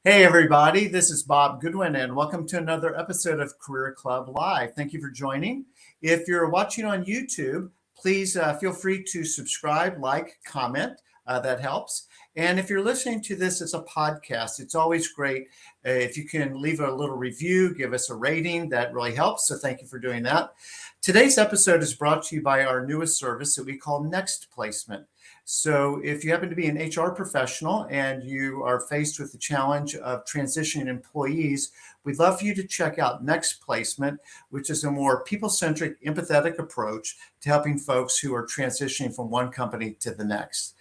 Hey, everybody, this is Bob Goodwin, and welcome to another episode of Career Club Live. Thank you for joining. If you're watching on YouTube, please feel free to subscribe, like, comment. That helps. And if you're listening to this as a podcast, it's always great if you can leave a little review, give us a rating. That really helps. So thank you for doing that. Today's episode is brought to you by our newest service that we call Next Placement. So if you happen to be an HR professional and you are faced with the challenge of transitioning employees, we'd love for you to check out Next Placement, which is a more people-centric, empathetic approach to helping folks who are transitioning from one company to the next.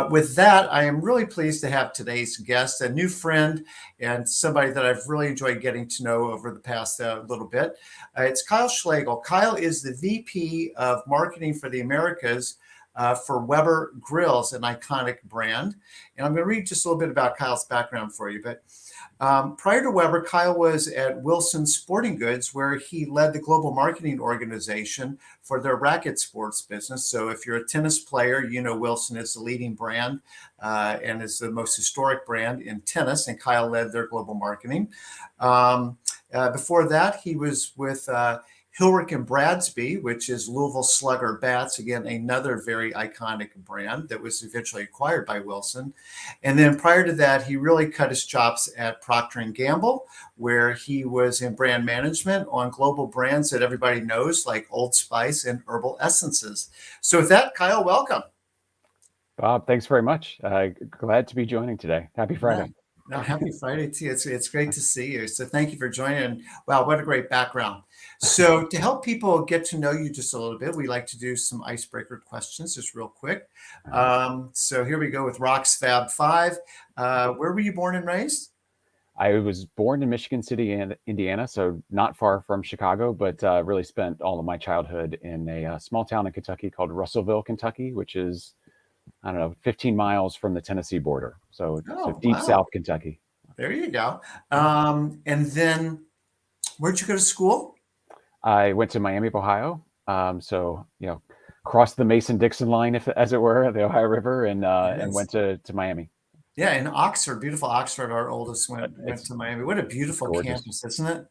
With that, I am really pleased to have today's guest, a new friend and somebody that I've really enjoyed getting to know over the past little bit. It's Kyle Schlegel. Kyle is the VP of Marketing for the Americas for Weber Grills, an iconic brand. And I'm going to read just a little bit about Kyle's background for you. But prior to Weber, Kyle was at Wilson Sporting Goods, where he led the global marketing organization for their racket sports business. So if you're a tennis player, you know Wilson is the leading brand and is the most historic brand in tennis, and Kyle led their global marketing. Before that, he was with Hilrick and Bradsby, which is Louisville Slugger bats, again, another very iconic brand that was eventually acquired by Wilson. And then prior to that, he really cut his chops at Procter & Gamble, where he was in brand management on global brands that everybody knows, like Old Spice and Herbal Essences. So with that, Kyle, welcome. Bob, thanks very much. Glad to be joining today. Happy Friday. No, happy Friday to you. It's great to see you. So thank you for joining. And wow, what a great background. So to help people get to know you just a little bit, we like to do some icebreaker questions just real quick. So here we go with Rock's Fab 5. Where were you born and raised? I was born in Michigan City, Indiana, so not far from Chicago, but really spent all of my childhood in a small town in Kentucky called Russellville, Kentucky, which is, 15 miles from the Tennessee border. So deep South Kentucky. There you go. And then where'd you go to school? I went to Miami, Ohio. Crossed the Mason-Dixon line, as it were, the Ohio River, and went to Miami. Yeah, in Oxford, beautiful Oxford. Our oldest went to Miami. What a beautiful campus, isn't it?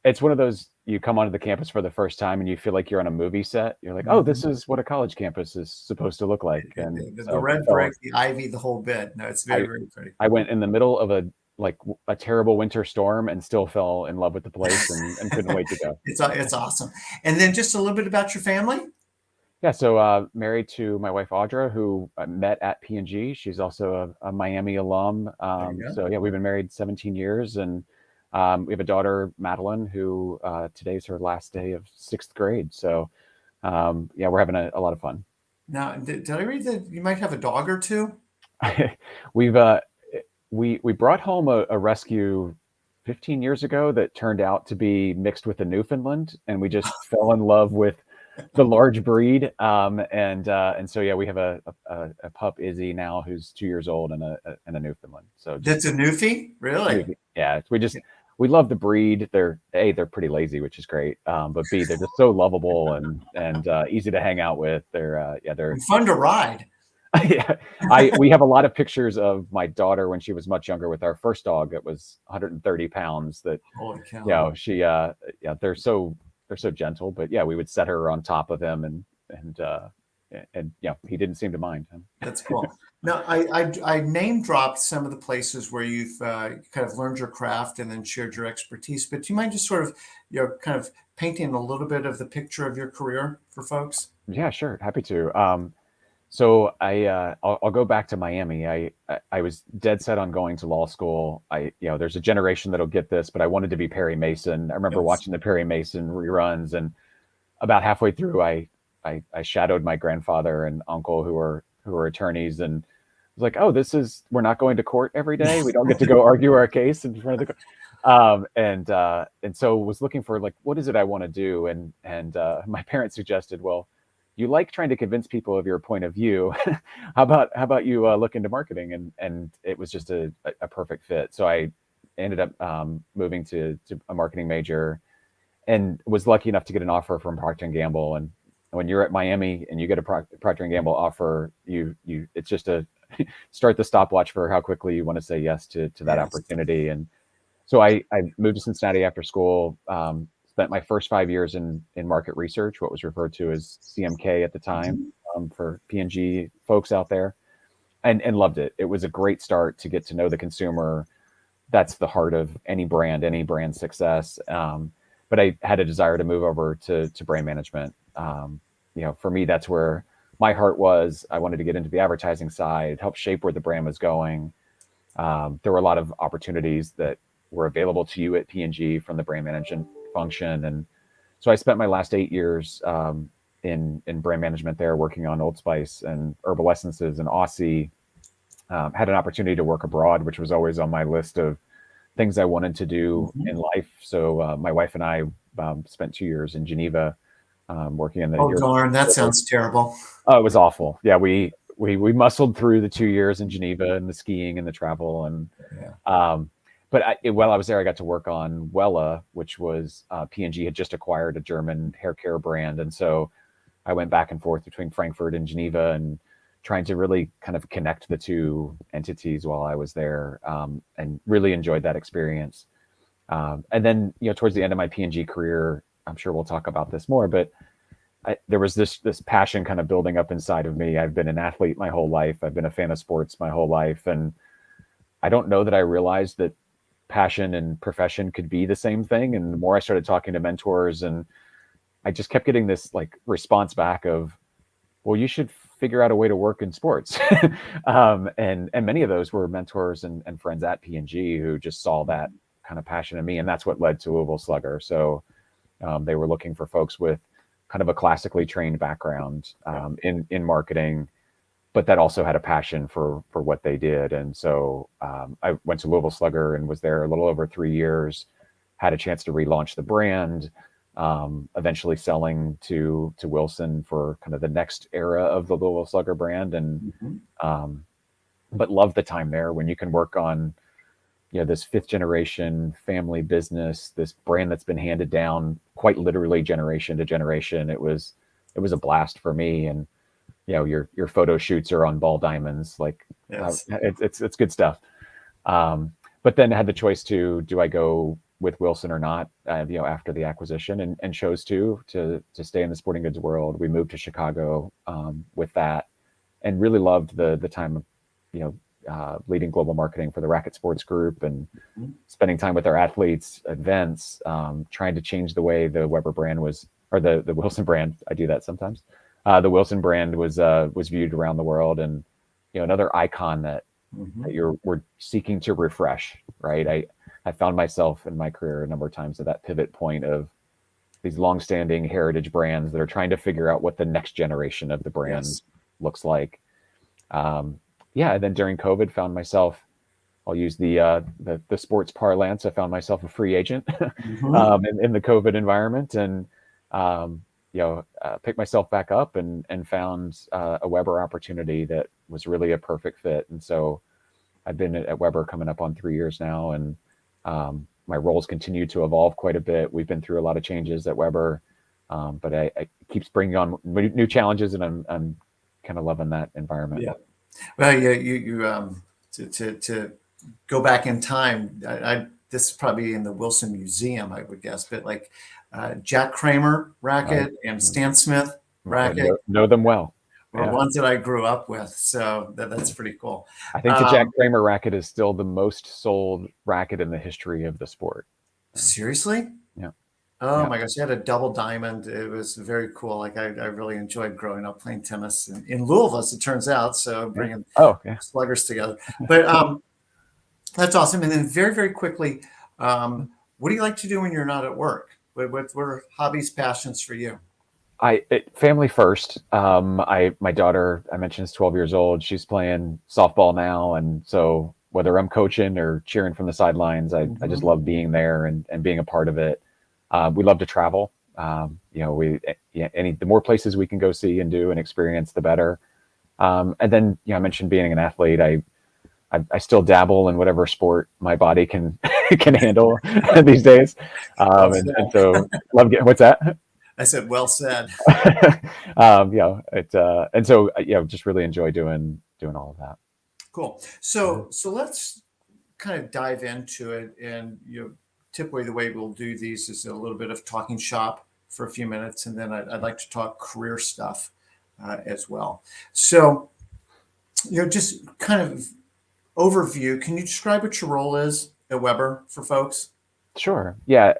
It's one of those, you come onto the campus for the first time and you feel like you're on a movie set. You're like, oh, this is what a college campus is supposed to look like. And the red brick, the ivy, the whole bit. No, it's very, very pretty. I went in the middle of a terrible winter storm and still fell in love with the place and couldn't wait to go. It's awesome. And then just a little bit about your family. Yeah, so married to my wife Audra, who I met at P&G. She's also a Miami alum. So yeah, we've been married 17 years, and we have a daughter, Madeline, who today's her last day of 6th grade. So yeah, we're having a lot of fun. Now, did I read that you might have a dog or two? We brought home a rescue 15 years ago that turned out to be mixed with a Newfoundland, and we just fell in love with the large breed. And so yeah, we have a pup, Izzy, now, who's 2 years old, and a Newfoundland. So that's a Newfie, really? Newfie. Yeah, we love the breed. They're pretty lazy, which is great. But B, they're just so lovable and easy to hang out with. They're fun to ride. Yeah, we have a lot of pictures of my daughter when she was much younger with our first dog that was 130 pounds. That, holy cow. They're so gentle. But yeah, we would set her on top of him, and yeah, he didn't seem to mind. That's cool. Now, I name dropped some of the places where you've kind of learned your craft and then shared your expertise. But do you mind just sort of, kind of painting a little bit of the picture of your career for folks? Yeah, sure. Happy to. So I'll go back to Miami. I was dead set on going to law school. There's a generation that'll get this, but I wanted to be Perry Mason. I remember watching the Perry Mason reruns, and about halfway through, I shadowed my grandfather and uncle who were attorneys, and was like, oh, we're not going to court every day. We don't get to go argue our case in front of the court. And so was looking for, like, what is it I want to do? And my parents suggested, well, you like trying to convince people of your point of view. How about you look into marketing? And it was just a perfect fit. So I ended up moving to a marketing major, and was lucky enough to get an offer from Procter & Gamble. And when you're at Miami and you get a Procter & Gamble offer, it's just start the stopwatch for how quickly you want to say yes to that Yes. opportunity. And so I moved to Cincinnati after school, spent my first 5 years in market research, what was referred to as CMK at the time, Mhm. for P&G folks out there, and loved it. It was a great start to get to know the consumer. That's the heart of any brand success. But I had a desire to move over to brand management. For me, that's where my heart was. I wanted to get into the advertising side, help shape where the brand was going. There were a lot of opportunities that were available to you at P&G from the brand management function. And so I spent my last 8 years in brand management there, working on Old Spice and Herbal Essences and Aussie. Had an opportunity to work abroad, which was always on my list of things I wanted to do in Mhm. life. So my wife and I spent 2 years in Geneva, working in the Oh, European. darn, that sounds terrible. Oh, it was awful. Yeah, we muscled through the 2 years in Geneva and the skiing and the travel. And Yeah. but while I was there, I got to work on Wella, which was P&G had just acquired a German hair care brand, and so I went back and forth between Frankfurt and Geneva and trying to really kind of connect the two entities while I was there, and really enjoyed that experience. And then, towards the end of my P&G career, I'm sure we'll talk about this more, but there was this passion kind of building up inside of me. I've been an athlete my whole life. I've been a fan of sports my whole life, and I don't know that I realized that passion and profession could be the same thing. And the more I started talking to mentors, and I just kept getting this like response back of, well, you should figure out a way to work in sports. And many of those were mentors and friends at P&G who just saw that kind of passion in me. And that's what led to Louisville Slugger. So they were looking for folks with kind of a classically trained background in marketing, but that also had a passion for what they did. And so I went to Louisville Slugger and was there a little over 3 years, had a chance to relaunch the brand, eventually selling to Wilson for kind of the next era of the Louisville Slugger brand. And Mhm. but loved the time there when you can work on this fifth generation family business, this brand that's been handed down quite literally generation to generation. It was a blast for me. And your photo shoots are on ball diamonds, like Yes. it's good stuff. But then I had the choice to, do I go with Wilson or not, after the acquisition, and chose to stay in the sporting goods world. We moved to Chicago with that, and really loved the time of leading global marketing for the Racket Sports Group, and Mhm. spending time with our athletes, events, trying to change the way the Weber brand was, or the Wilson brand. I do that sometimes. The Wilson brand was viewed around the world, and another icon that Mhm. we're seeking to refresh. Right. I found myself in my career a number of times at that pivot point of these longstanding heritage brands that are trying to figure out what the next generation of the brand Yes. looks like. Um, yeah, and then during COVID, found myself. I'll use the sports parlance. I found myself a free agent Mhm. in the COVID environment, and picked myself back up and found a Weber opportunity that was really a perfect fit. And so I've been at Weber coming up on 3 years now, and my roles continue to evolve quite a bit. We've been through a lot of changes at Weber, but I keeps bringing on new challenges, and I'm kind of loving that environment. Yeah. Well, yeah, to go back in time, this is probably in the Wilson Museum, I would guess, but like Jack Kramer I racket and Stan Smith racket know them well. were Yeah. ones that I grew up with. So that's pretty cool. I think the Jack Kramer racket is still the most sold racket in the history of the sport. Seriously? Yeah. Oh Yeah. my gosh, he had a double diamond. It was very cool. Like I really enjoyed growing up playing tennis in Louisville, as it turns out. So Yeah. bringing Oh, yeah. sluggers together. But that's awesome. And then very, very quickly, what do you like to do when you're not at work? What are hobbies, passions for you? Family first. My daughter, I mentioned, is 12 years old. She's playing softball now, and so whether I'm coaching or cheering from the sidelines, I just Mhm. love being there and being a part of it. We love to travel. The more places we can go see and do and experience, the better. And then, I mentioned being an athlete. I still dabble in whatever sport my body can can handle these days. Well And said. so love getting, what's that? I said, well said. And so just really enjoy doing all of that. Cool. Mhm. So let's kind of dive into it. And typically the way we'll do these is a little bit of talking shop for a few minutes, and then I'd like to talk career stuff as well. So just kind of overview. Can you describe what your role is at Weber for folks? Sure. Yeah.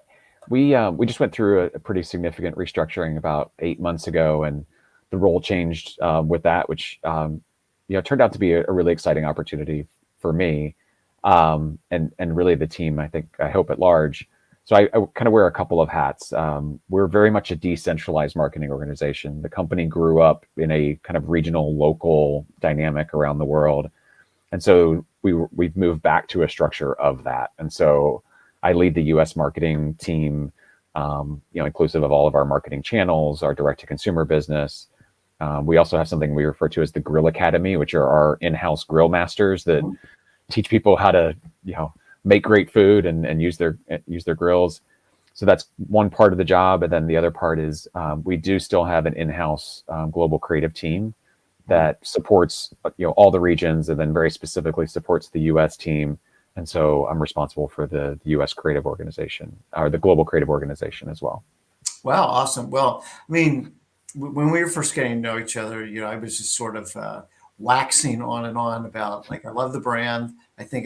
We just went through a pretty significant restructuring about 8 months ago, and the role changed with that, which turned out to be a really exciting opportunity for me, and really the team. I hope at large. So I kind of wear a couple of hats. We're very much a decentralized marketing organization. The company grew up in a kind of regional, local dynamic around the world, and so we've moved back to a structure of that. And so I lead the U.S. marketing team, inclusive of all of our marketing channels, our direct-to-consumer business. We also have something we refer to as the Grill Academy, which are our in-house grill masters that Mhm. teach people how to, make great food and use their grills. So that's one part of the job, and then the other part is we do still have an in-house global creative team that supports all the regions, and then very specifically supports the U.S. team. And so I'm responsible for the U.S. creative organization, or the global creative organization as well. Wow, awesome. Well, I mean, when we were first getting to know each other, I was just sort of waxing on and on about like I love the brand. I think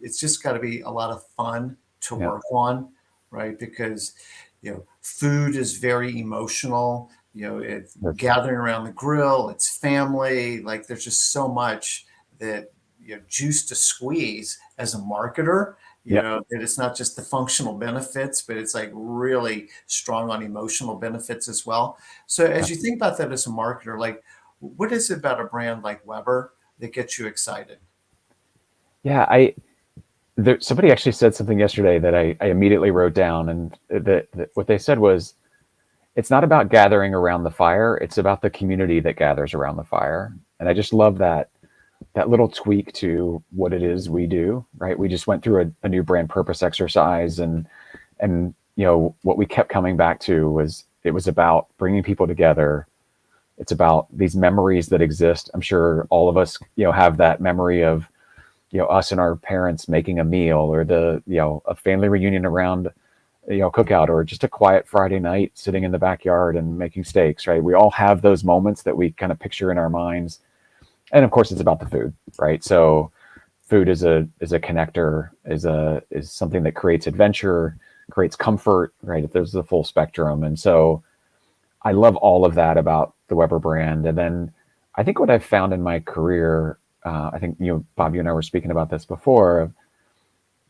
it's just got to be a lot of fun to Yeah. work on, right? Because food is very emotional. It's That's, gathering around the grill, it's family. Like there's just so much that juice to squeeze as a marketer. yep. That it's not just the functional benefits, but it's like really strong on emotional benefits as well. So as you think about that as a marketer, like what is it about a brand like Weber that gets you excited? Yeah. Somebody actually said something yesterday that I immediately wrote down, and that what they said was, it's not about gathering around the fire. It's about the community that gathers around the fire. And I just love that little tweak to what it is we do, right? We just went through a new brand purpose exercise, and what we kept coming back to was it was about bringing people together. It's about these memories that exist. I'm sure all of us have that memory of us and our parents making a meal, or a family reunion around cookout, or just a quiet Friday night sitting in the backyard and making steaks, right? We all have those moments that we kind of picture in our minds. And of course it's about the food, right? So food is a connector, is something that creates adventure, creates comfort, right? There's the full spectrum. And so I love all of that about the Weber brand. And then I think what I've found in my career, I think Bob, you and I were speaking about this before.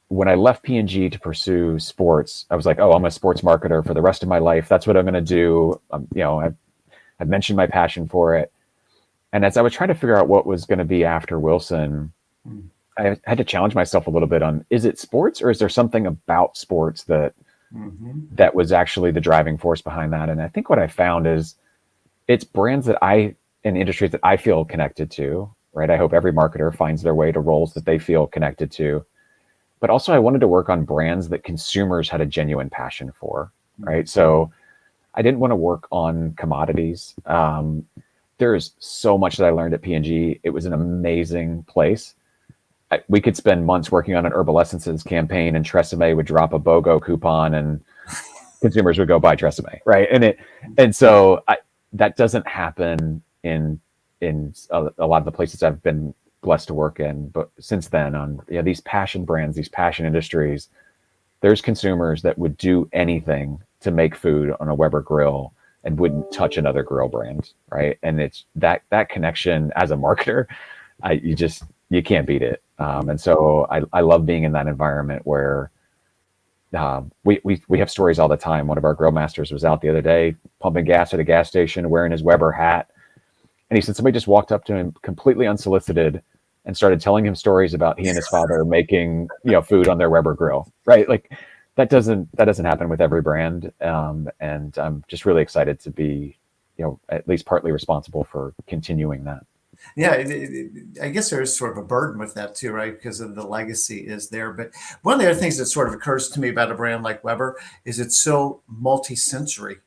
When I left P&G to pursue sports, I was like, oh, I'm a sports marketer for the rest of my life. That's what I'm going to do. I've mentioned my passion for it. And as I was trying to figure out what was going to be after Wilson, Mm. I had to challenge myself a little bit on, is it sports, or is there something about sports Mhm. that was actually the driving force behind that? And I think what I found is it's brands in industries that I feel connected to, right? I hope every marketer finds their way to roles that they feel connected to. But also I wanted to work on brands that consumers had a genuine passion for, Mm. right? So I didn't want to work on commodities. There's so much that I learned at P&G. It was an amazing place. We could spend months working on an herbal essences campaign, and Tresemme would drop a BOGO coupon, and consumers would go buy Tresemme, right? And so that doesn't happen in a lot of the places I've been blessed to work in. But since then, on these passion brands, these passion industries, there's consumers that would do anything to make food on a Weber grill and wouldn't touch another grill brand, right? And it's that connection as a marketer, you can't beat it. And so I love being in that environment where we have stories all the time. One of our grill masters was out the other day pumping gas at a gas station wearing his Weber hat, and he said somebody just walked up to him completely unsolicited and started telling him stories about he and his father making food on their Weber grill, right? Like that doesn't happen with every brand. And I'm just really excited to be at least partly responsible for continuing that. Yeah, I guess there is sort of a burden with that too, right? Because of the legacy is there. But one of the other things that sort of occurs to me about a brand like Weber is it's so multi-sensory,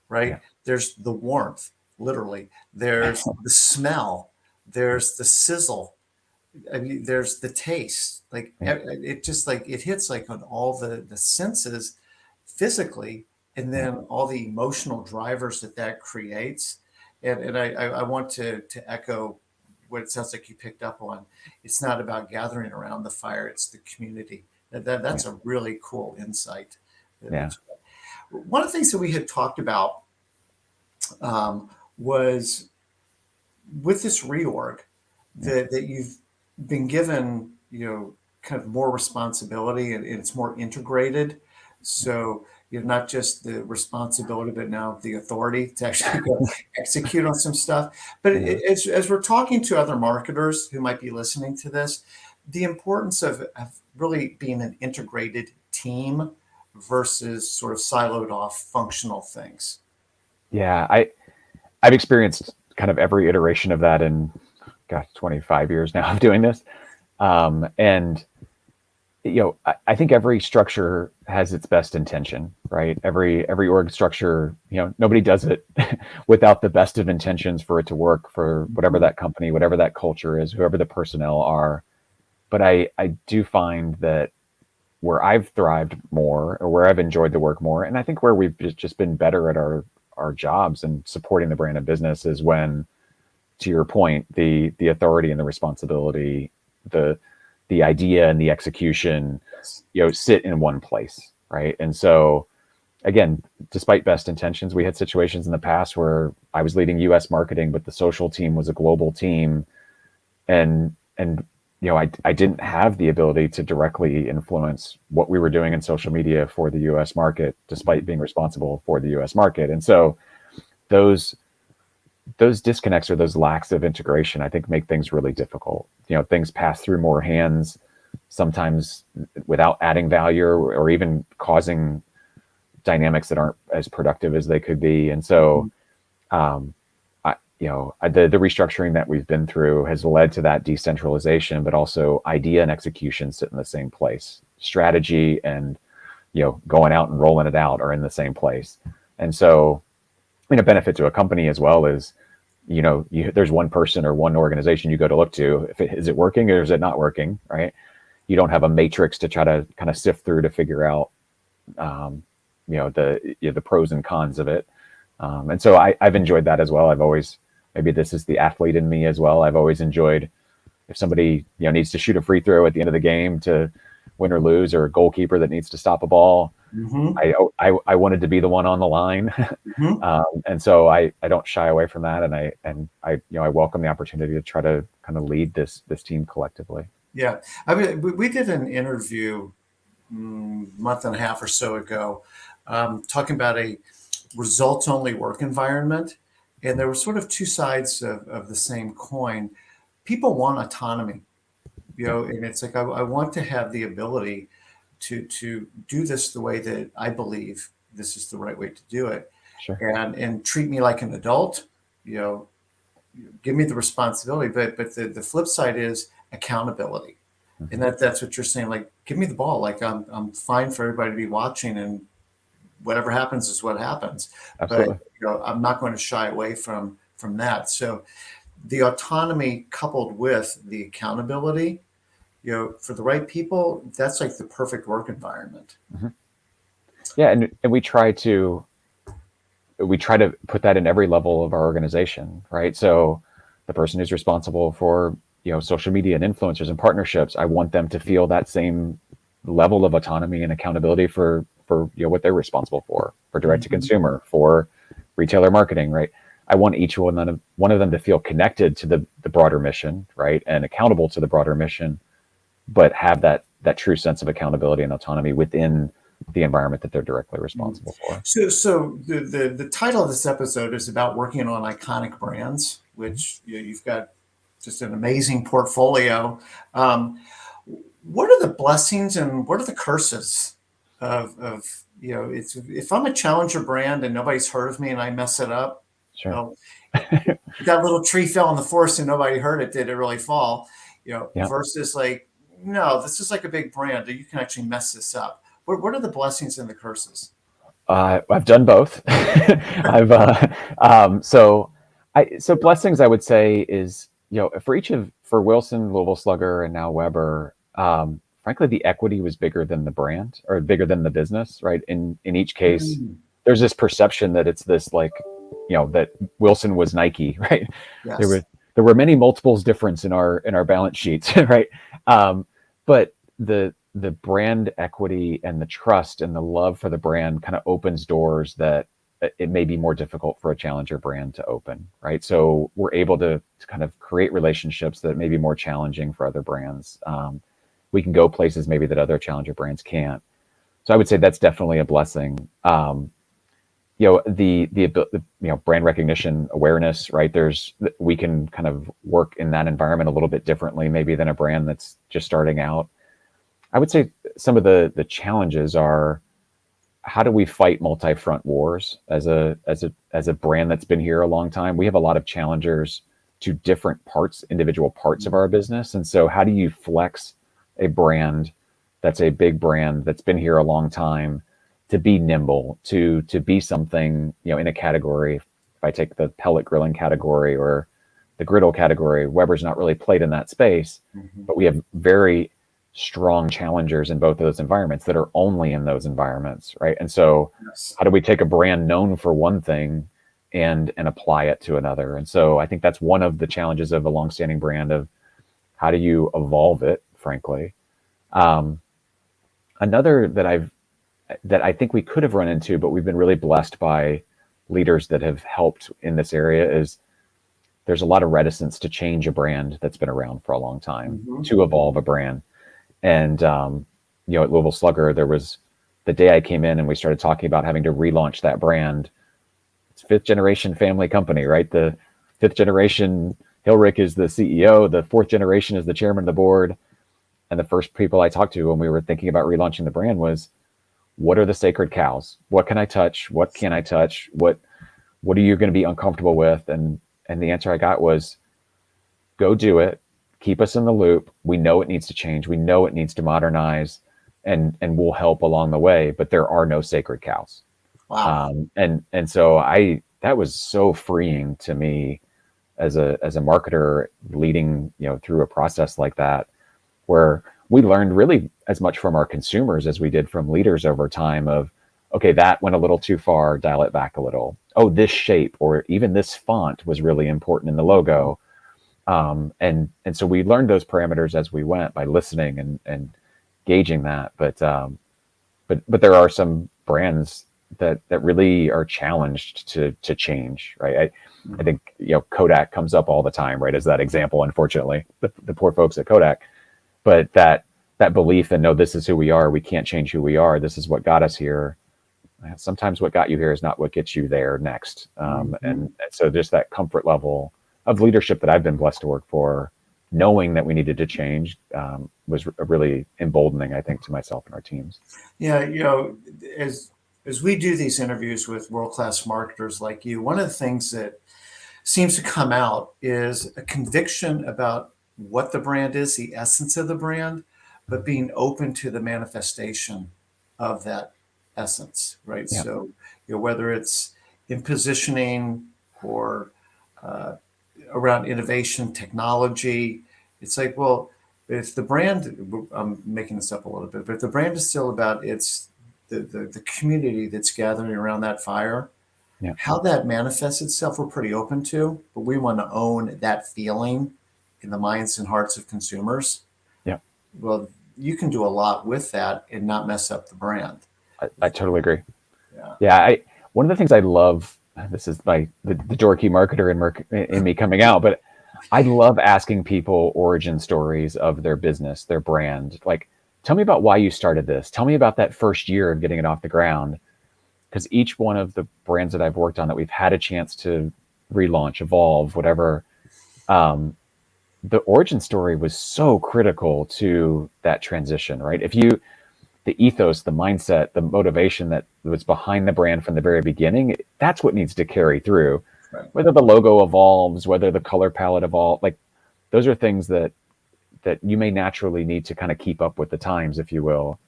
right? Yeah. There's the warmth, literally. There's the smell. There's the sizzle. I mean, there's the taste, like Yeah. it just like it hits like on all the senses physically, and Yeah. then all the emotional drivers that creates. And I want to echo what it sounds like you picked up on. It's not about gathering around the fire; it's the community. Yeah. That's a really cool insight. Yeah. One of the things that we had talked about was with this reorg Yeah. that you've been given, kind of more responsibility, and it's more integrated. So you're not just the responsibility, but now the authority to actually go execute on some stuff. But Yeah. as we're talking to other marketers who might be listening to this, the importance of really being an integrated team versus sort of siloed off functional things. Yeah. I've experienced kind of every iteration of that in, gosh, 25 years now of doing this. And I think every structure has its best intention, right? Every org structure, nobody does it without the best of intentions for it to work for whatever that company, whatever that culture is, whoever the personnel are. But I do find that where I've thrived more, or where I've enjoyed the work more, and I think where we've just been better at our jobs and supporting the brand of business, is when, to your point, the authority and the responsibility, the the idea and the execution, Yes. sit in one place, right? And so, again, despite best intentions, we had situations in the past where I was leading U.S. marketing, but the social team was a global team, and I didn't have the ability to directly influence what we were doing in social media for the U.S. market, despite being responsible for the U.S. market. And so those those disconnects, or those lacks of integration, I think make things really difficult. Things pass through more hands, sometimes without adding value, or even causing dynamics that aren't as productive as they could be. And so, um, the restructuring that we've been through has led to that decentralization, but also idea and execution sit in the same place. Strategy and going out and rolling it out are in the same place. And so, a benefit to a company as well is, there's one person or one organization you go to look to. Is it working or is it not working, right? You don't have a matrix to try to kind of sift through to figure out, the pros and cons of it. And so I've enjoyed that as well. I've always, maybe this is the athlete in me as well, I've always enjoyed, if somebody needs to shoot a free throw at the end of the game to win or lose, or a goalkeeper that needs to stop a ball, Mm-hmm. I wanted to be the one on the line. Mm-hmm. And so I don't shy away from that, and I welcome the opportunity to try to kind of lead this team collectively. Yeah. I mean, we did an interview month and a half or so ago, talking about a results only work environment. And there were sort of two sides of the same coin. People want autonomy, Yeah, and it's like, I want to have the ability to do this the way that I believe this is the right way to do it, sure. and treat me like an adult, you know, give me the responsibility. But the flip side is accountability. And Hmm. that's what you're saying. Like, give me the ball. Like, I'm fine for everybody to be watching, and whatever happens is what happens. But Absolutely. I'm not going to shy away from that. So the autonomy coupled with the accountability, for the right people, that's like the perfect work environment. Hmm. Yeah, and we try to put that in every level of our organization, right? So the person who's responsible for social media and influencers and partnerships, I want them to feel that same level of autonomy and accountability for what they're responsible for direct to Mhm. consumer, for retailer marketing, right? I want each one of them to feel connected to the broader mission, right, and accountable to the broader mission, but have that true sense of accountability and autonomy within the environment that they're directly responsible for. So the title of this episode is about working on iconic brands, Mhm. which you've got just an amazing portfolio. Um, what are the blessings and what are the curses of it's, if I'm a challenger brand and nobody's heard of me and I mess it up, Sure. well, that little tree fell in the forest and nobody heard it. Did it really fall? Yeah. Versus like, no, this is like a big brand that you can actually mess this up. What are the blessings and the curses? I've done both. so blessings, I would say, is for each of for Wilson, Louisville Slugger, and now Weber, frankly, the equity was bigger than the brand or bigger than the business, right? In each case, Mm, there's this perception that it's this like, that Wilson was Nike, right? There yes. were there were many multiples difference in our balance sheets, right? But the brand equity and the trust and the love for the brand kind of opens doors that it may be more difficult for a challenger brand to open, right? So we're able to kind of create relationships that may be more challenging for other brands. We can go places maybe that other challenger brands can't. So I would say that's definitely a blessing. The brand recognition awareness, right? We can kind of work in that environment a little bit differently, maybe than a brand that's just starting out. I would say some of the challenges are, how do we fight multi-front wars as a brand that's been here a long time? We have a lot of challengers to different parts, individual parts of our business. And so how do you flex a brand that's a big brand that's been here a long time to be nimble, to be something, in a category? If I take the pellet grilling category or the griddle category, Weber's not really played in that space, Mhm. but we have very strong challengers in both of those environments that are only in those environments, right? And so Yes. how do we take a brand known for one thing and apply it to another? And so I think that's one of the challenges of a longstanding brand, of how do you evolve it, frankly. um, Another that I think we could have run into, but we've been really blessed by leaders that have helped in this area, is there's a lot of reticence to change a brand that's been around for a long time, Mhm. to evolve a brand. And at Louisville Slugger, there was the day I came in and we started talking about having to relaunch that brand. It's fifth generation family company, right? The fifth generation, Hilrich is the CEO. The fourth generation is the chairman of the board. And the first people I talked to when we were thinking about relaunching the brand was, what are the sacred cows? What can I touch? What can I touch? What are you going to be uncomfortable with? And the answer I got was, go do it. Keep us in the loop. We know it needs to change. We know it needs to modernize, and we'll help along the way. But there are no sacred cows. Wow. And so that was so freeing to me as a marketer, leading through a process like that, where we learned really as much from our consumers as we did from leaders over time. Of, okay, that went a little too far, dial it back a little. Oh, this shape or even this font was really important in the logo. And so we learned those parameters as we went by listening and gauging that. But there are some brands that really are challenged to change, right? I Mhm. think Kodak comes up all the time, right, as that example. Unfortunately, the poor folks at Kodak. But that belief and, no, this is who we are. We can't change who we are. This is what got us here. Sometimes what got you here is not what gets you there next. And Mhm. so just that comfort level of leadership that I've been blessed to work for, knowing that we needed to change, was really emboldening, I think, to myself and our teams. Yeah, as we do these interviews with world-class marketers like you, one of the things that seems to come out is a conviction about what the brand is, the essence of the brand, but being open to the manifestation of that essence, right? Yeah. So, whether it's in positioning or uh, around innovation, technology, it's like, well, if the brand, I'm making this up a little bit, but if the brand is still about the community that's gathering around that fire, Yeah. how that manifests itself, we're pretty open to, but we want to own that feeling in the minds and hearts of consumers. Yeah. Well, you can do a lot with that and not mess up the brand. I totally agree. Yeah. Yeah. One of the things I love, this is the dorky marketer in me coming out, but I love asking people origin stories of their business, their brand. Like, tell me about why you started this. Tell me about that first year of getting it off the ground. Because each one of the brands that I've worked on that we've had a chance to relaunch, evolve, whatever, um, the origin story was so critical to that transition, right? The ethos, the mindset, the motivation that was behind the brand from the very beginning, that's what needs to carry through. Right. Whether the logo evolves, whether the color palette evolves, like, those are things that you may naturally need to kind of keep up with the times, if you will.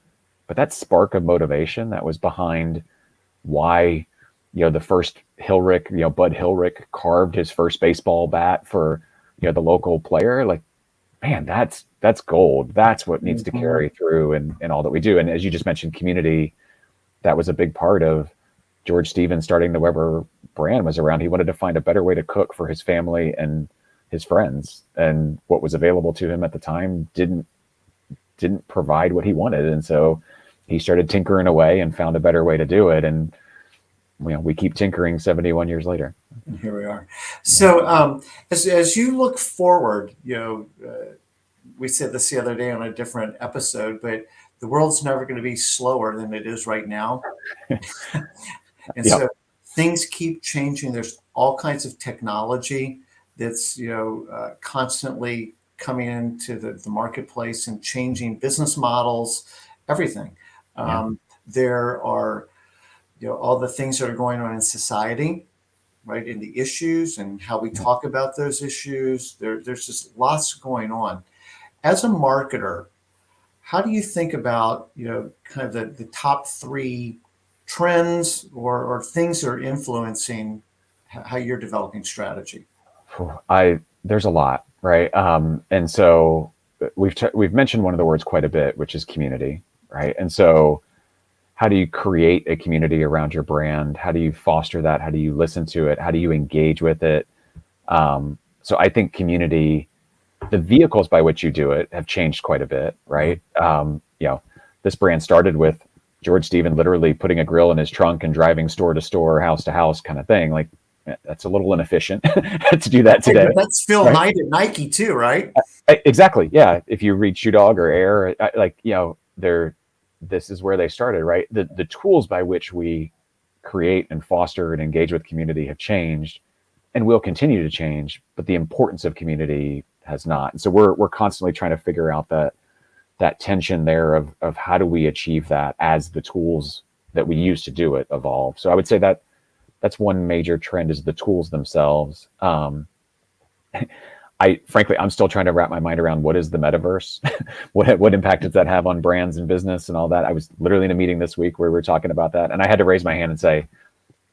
But that spark of motivation that was behind why, the first Bud Hilrich carved his first baseball bat for, the local player, like, man, that's gold. That's what needs to Mhm. carry through in all that we do. And as you just mentioned, community, that was a big part of George Stevens starting the Weber brand, was around he wanted to find a better way to cook for his family and his friends. And what was available to him at the time didn't provide what he wanted. And so he started tinkering away and found a better way to do it. And we keep tinkering 71 years later. And here we are. Yeah. So, as you look forward, we said this the other day on a different episode, but the world's never going to be slower than it is right now. And Yeah. so things keep changing. There's all kinds of technology that's constantly coming into the marketplace and changing business models, everything. Yeah. There are all the things that are going on in society, right? And the issues and how we Yeah. talk about those issues. There's just lots going on. As a marketer, how do you think about kind of the top three trends or things that are influencing how you're developing strategy? There's a lot, right? And so we've mentioned one of the words quite a bit, which is community, right? And so how do you create a community around your brand? How do you foster that? How do you listen to it? How do you engage with it? So I think community, the vehicles by which you do it have changed quite a bit, right? This brand started with George Stephen literally putting a grill in his trunk and driving store to store, house to house kind of thing. Like, that's a little inefficient to do that Hey, today, but that's Phil right? Knight at Nike too, right? Exactly. Yeah. If you read Shoe Dog or Air, this is where they started, right? The tools by which we create and foster and engage with community have changed and will continue to change, but the importance of community has not. And so we're constantly trying to figure out that tension there of how do we achieve that as the tools that we use to do it evolve. So I would say that that's one major trend, is the tools themselves. I'm still trying to wrap my mind around what is the metaverse, what impact does that have on brands and business and all that. I was literally in a meeting this week where we were talking about that, and I had to raise my hand and say,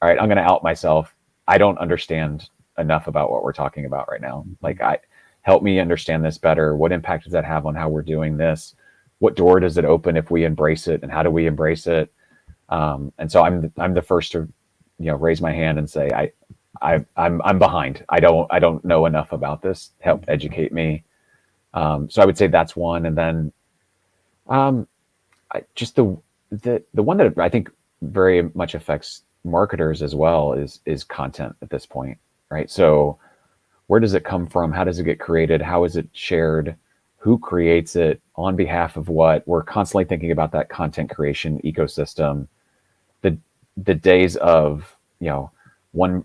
all right, I'm going to out myself. I don't understand enough about what we're talking about right now. Like, help me understand this better. What impact does that have on how we're doing this? What door does it open if we embrace it, and how do we embrace it? And so I'm the first to raise my hand and say I'm behind. I don't know enough about this. Help educate me. So I would say that's one, and then just the one that I think very much affects marketers as well is content at this point, right? So where does it come from? How does it get created? How is it shared? Who creates it? On behalf of what? We're constantly thinking about that content creation ecosystem. The the days of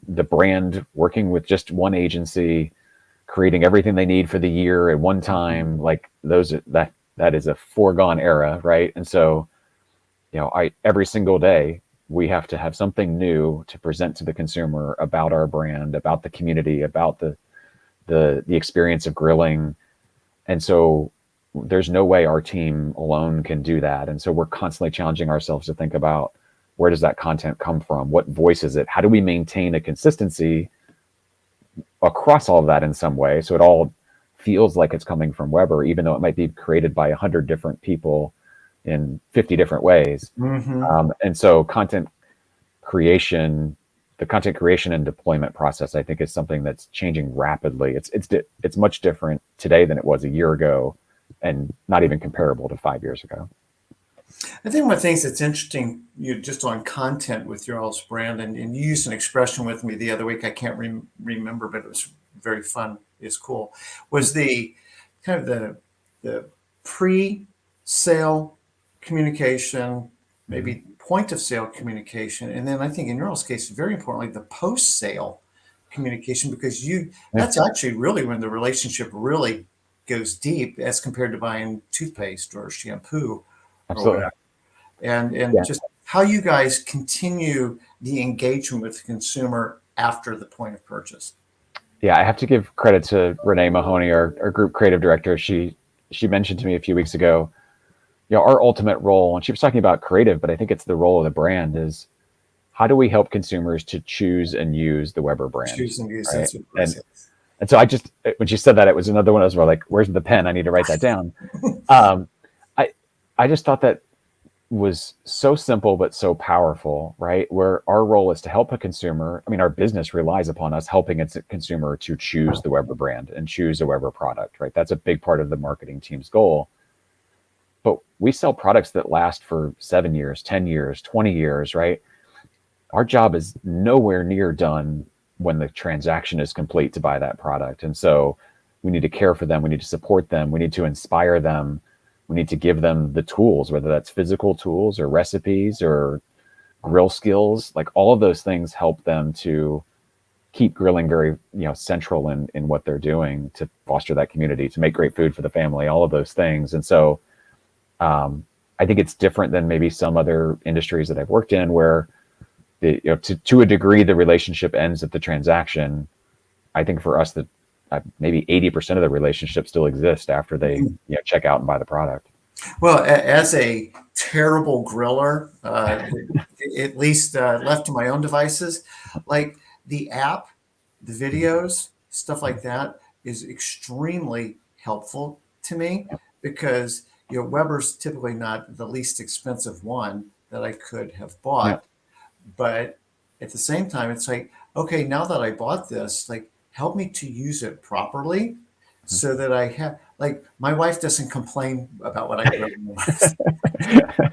the brand working with just one agency, creating everything they need for the year at one time, like that is a foregone era, right? And so every single day we have to have something new to present to the consumer about our brand, about the community, about the experience of grilling. And so there's no way our team alone can do that. And so we're constantly challenging ourselves to think about, where does that content come from? What voice is it? How do we maintain a consistency across all of that in some way, so it all feels like it's coming from Weber, even though it might be created by 100 different people in 50 different ways. Mm-hmm. And so the content creation and deployment process, I think, is something that's changing rapidly. It's much different today than it was a year ago, and not even comparable to 5 years ago. I think one of the things that's interesting, just on content with your all's brand, and you used an expression with me the other week, I can't remember, but it was very fun. It's cool. Was the kind of the pre-sale communication, maybe point of sale communication, and then I think in your all's case, very importantly, the post-sale communication, because that's actually really when the relationship really goes deep as compared to buying toothpaste or shampoo or Absolutely. whatever. And Yeah. just how you guys continue the engagement with the consumer after the point of purchase. Yeah, I have to give credit to Renee Mahoney, our group creative director. She mentioned to me a few weeks ago, our ultimate role, and she was talking about creative, but I think it's the role of the brand, is how do we help consumers to choose and use the Weber brand, Choose and use, right? that's what it And was. And so I just, when she said that, it was another one of those where like, where's the pen? I need to write that down. Um, I, I just thought that was so simple, but so powerful, right? Where our role is to help a consumer. I mean, our business relies upon us helping its consumer to choose the Weber brand and choose a Weber product, right? That's a big part of the marketing team's goal. But we sell products that last for 7 years, 10 years, 20 years, right? Our job is nowhere near done when the transaction is complete to buy that product. And so we need to care for them. We need to support them. We need to inspire them. We need to give them the tools, whether that's physical tools or recipes or grill skills. Like all of those things help them to keep grilling very, central in what they're doing to foster that community, to make great food for the family, all of those things. And so I think it's different than maybe some other industries that I've worked in where to a degree, the relationship ends at the transaction. I think for us, that maybe 80% of the relationship still exists after they check out and buy the product. Well, as a terrible griller, at least left to my own devices, like the app, the videos, stuff like that is extremely helpful to me because Weber's typically not the least expensive one that I could have bought. Yeah. But at the same time, it's like, okay, now that I bought this, like, help me to use it properly so that I have, like, my wife doesn't complain about what I grill.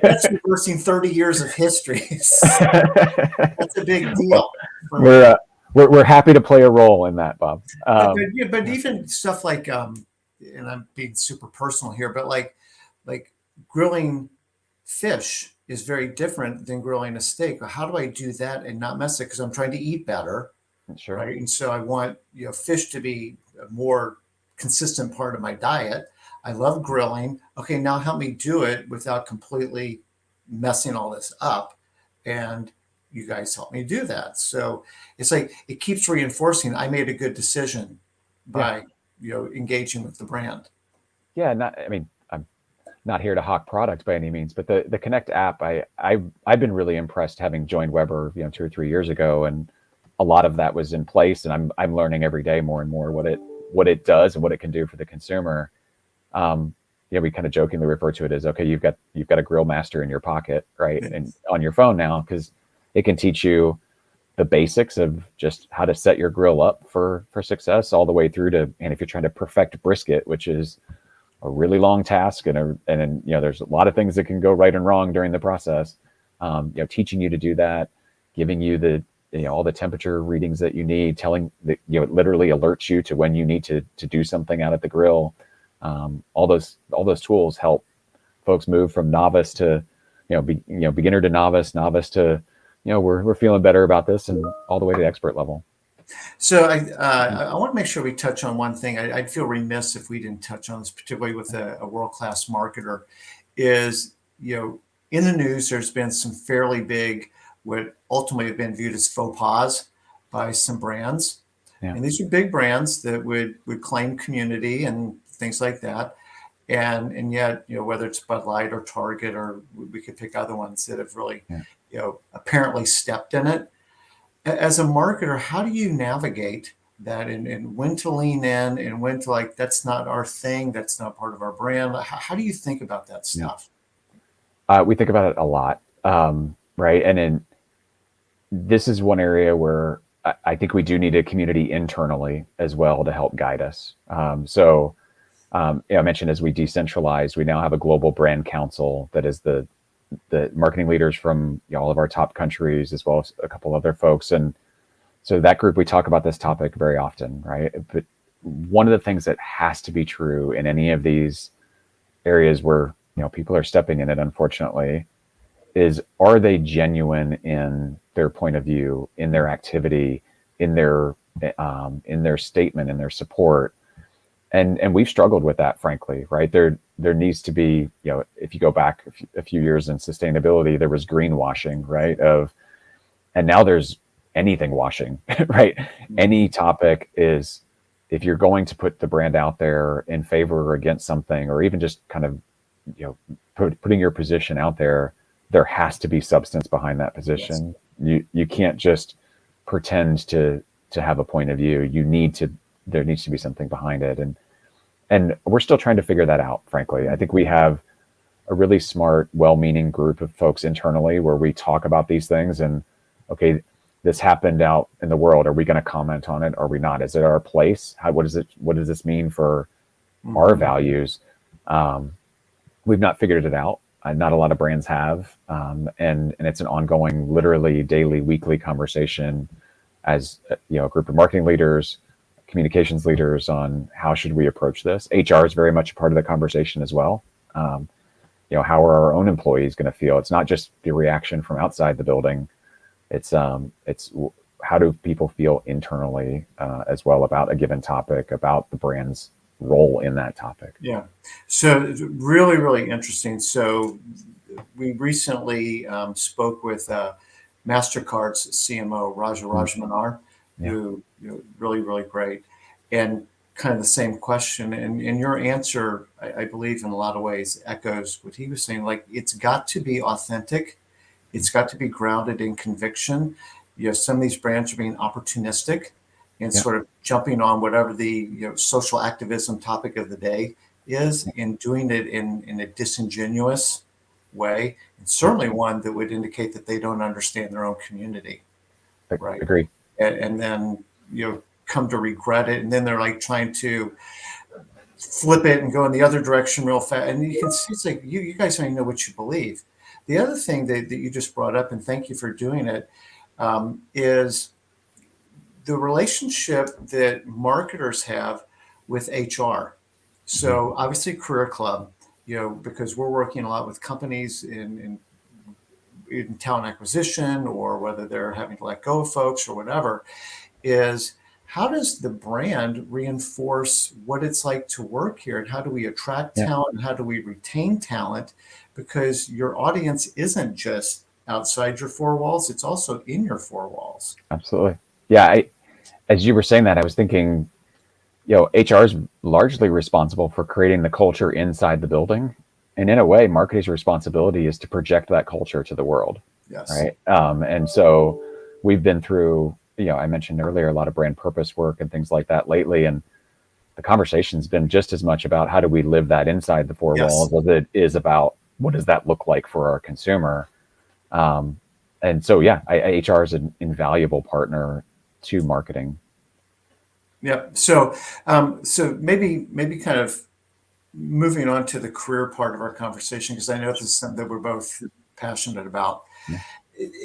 That's reversing 30 years of history. That's a big deal. We're happy to play a role in that, Bob. But even stuff like, and I'm being super personal here, but like grilling fish is very different than grilling a steak. How do I do that and not mess it? Because I'm trying to eat better, Sure. right? And so I want fish to be a more consistent part of my diet. I love grilling. Okay, now help me do it without completely messing all this up. And you guys help me do that. So it's like it keeps reinforcing I made a good decision by engaging with the brand. Yeah, I'm not here to hawk product by any means, but the Connect app, I've been really impressed having joined Weber 2 or 3 years ago, and a lot of that was in place, and I'm learning every day more and more what it does and what it can do for the consumer. We kind of jokingly refer to it as, okay, you've got a grill master in your pocket, right, and on your phone now, because it can teach you the basics of just how to set your grill up for success, all the way through to, and if you're trying to perfect brisket, which is a really long task, and there's a lot of things that can go right and wrong during the process. Teaching you to do that, giving you the all the temperature readings that you need, telling that it literally alerts you to when you need to do something out at the grill. All those tools help folks move from novice to beginner to novice to we're feeling better about this, and all the way to expert level. So I want to make sure we touch on one thing. I'd feel remiss if we didn't touch on this, particularly with a world-class marketer, is, in the news, there's been some fairly big, what ultimately have been viewed as faux pas by some brands. Yeah. And these are big brands that would claim community and things like that. And yet, whether it's Bud Light or Target, or we could pick other ones that have really, apparently stepped in it. As a marketer, how do you navigate that and when to lean in and when to that's not our thing, that's not part of our brand? How do you think about that stuff? We think about it a lot, right? And then this is one area where I think we do need a community internally as well to help guide us. I mentioned as we decentralize, we now have a global brand council that is the marketing leaders from all of our top countries, as well as a couple other folks. And so that group, we talk about this topic very often, right? But one of the things that has to be true in any of these areas where people are stepping in it, unfortunately, is, are they genuine in their point of view, in their activity, in their statement, in their support? And we've struggled with that, frankly, right? There needs to be, if you go back a few years in sustainability, there was greenwashing, right? And now there's anything washing, right? Any topic is, if you're going to put the brand out there in favor or against something, or even just kind of, putting your position out there has to be substance behind that position. Yes. You can't just pretend to have a point of view. You need to there needs to be something behind it. And we're still trying to figure that out, frankly. I think we have a really smart, well-meaning group of folks internally where we talk about these things and, okay, this happened out in the world. Are we going to comment on it? Are we not? Is it our place? What does this mean for our values? We've not figured it out. Not a lot of brands have. And it's an ongoing, literally daily, weekly conversation as a group of marketing leaders, communications leaders on how should we approach this. HR is very much a part of the conversation as well. How are our own employees going to feel? It's not just the reaction from outside the building. It's how do people feel internally as well about a given topic, about the brand's role in that topic. Yeah. So really, really interesting. So we recently spoke with MasterCard's CMO, Raja Rajmanar, who really, really great. And kind of the same question. And your answer, I believe in a lot of ways, echoes what he was saying. Like, it's got to be authentic. It's got to be grounded in conviction. Some of these brands are being opportunistic and sort of jumping on whatever the social activism topic of the day is, and doing it in a disingenuous way, and certainly one that would indicate that they don't understand their own community. Right. Agree. And then come to regret it, and then they're like trying to flip it and go in the other direction real fast. And you can see it's like you guys don't even know what you believe. The other thing that you just brought up, and thank you for doing it, is the relationship that marketers have with HR. So obviously Career Club, because we're working a lot with companies in talent acquisition, or whether they're having to let go of folks or whatever, is how does the brand reinforce what it's like to work here, and how do we attract talent, and how do we retain talent? Because your audience isn't just outside your four walls, it's also in your four walls. Absolutely. Yeah. As you were saying that, I was thinking, HR is largely responsible for creating the culture inside the building. And in a way, marketing's responsibility is to project that culture to the world. Yes. Right. And so we've been through, I mentioned earlier, a lot of brand purpose work and things like that lately. And the conversation's been just as much about how do we live that inside the four walls as it is about what does that look like for our consumer. And so, HR is an invaluable partner to marketing. Yep. So maybe kind of moving on to the career part of our conversation, because I know this is something that we're both passionate about.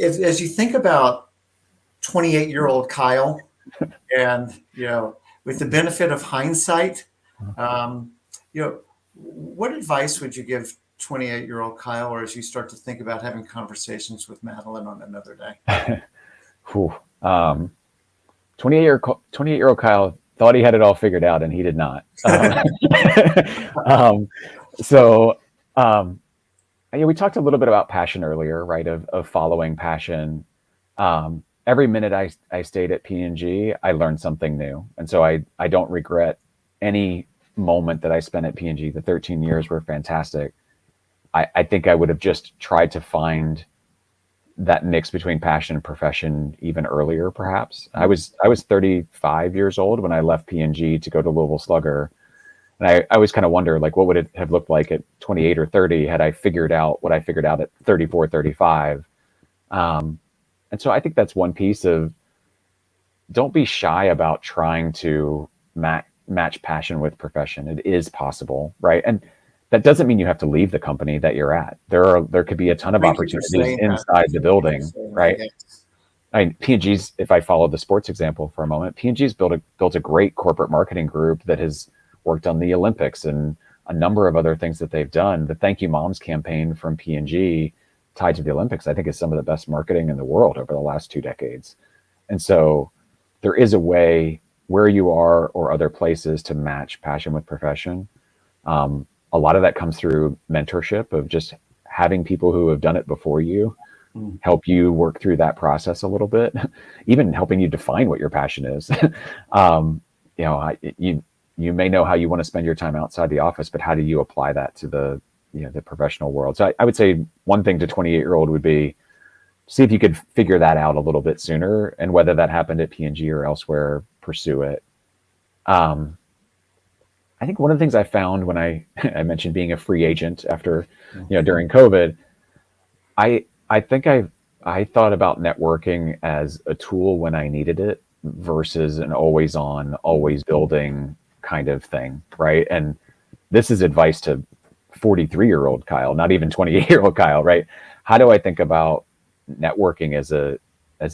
As you think about 28-year-old Kyle, and with the benefit of hindsight, what advice would you give 28-year-old Kyle, or as you start to think about having conversations with Madeline on another day? 28-year-old Kyle thought he had it all figured out, and he did not. We talked a little bit about passion earlier, right? Of following passion. Every minute I stayed at P&G, I learned something new, and so I don't regret any moment that I spent at P&G. The 13 years were fantastic. I think I would have just tried to find that mix between passion and profession even earlier, perhaps. I was 35 years old when I left P&G to go to Louisville Slugger. And I always kind of wonder, like, what would it have looked like at 28 or 30 had I figured out what I figured out at 34, 35? And so I think that's one piece of, don't be shy about trying to match passion with profession. It is possible, right? And that doesn't mean you have to leave the company that you're at. There could be a ton of opportunities inside the building, right? I mean, P&G's, if I follow the sports example for a moment, P&G's built a great corporate marketing group that has worked on the Olympics and a number of other things that they've done. The Thank You Moms campaign from P&G tied to the Olympics, I think, is some of the best marketing in the world over the last 2 decades. And so there is a way where you are or other places to match passion with profession. A lot of that comes through mentorship of just having people who have done it before you help you work through that process a little bit, even helping you define what your passion is. You may know how you want to spend your time outside the office, but how do you apply that to the professional world? So I would say one thing to 28-year-old would be see if you could figure that out a little bit sooner, and whether that happened at P&G or elsewhere, pursue it. I think one of the things I found when I mentioned being a free agent after, Mhm. during COVID, I think I thought about networking as a tool when I needed it versus an always on, always building kind of thing, right? And this is advice to 43-year-old Kyle, not even 28-year-old Kyle, right? How do I think about networking as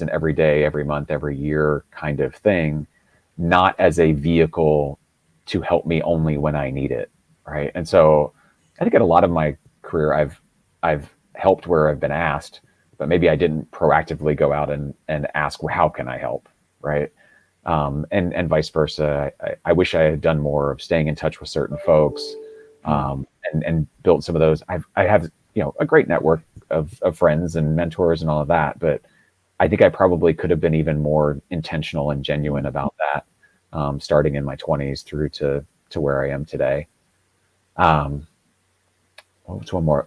an everyday, every month, every year kind of thing, not as a vehicle to help me only when I need it, right? And so I think in a lot of my career I've helped where I've been asked, but maybe I didn't proactively go out and ask, well, how can I help, right? And vice versa. I wish I had done more of staying in touch with certain folks, and built some of those. I have a great network of friends and mentors and all of that, but I think I probably could have been even more intentional and genuine about that, starting in my 20s through to where I am today. Um, what's one more?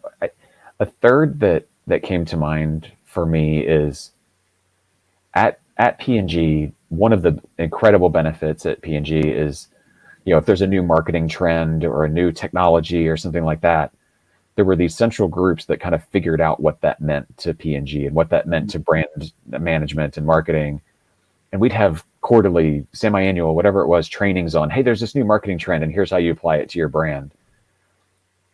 A third that came to mind for me is at P&G. One of the incredible benefits at P&G is, if there's a new marketing trend or a new technology or something like that, there were these central groups that kind of figured out what that meant to P&G and G and what that meant to brand management and marketing. And we'd have quarterly, semi-annual, whatever it was, trainings on, hey, there's this new marketing trend and here's how you apply it to your brand.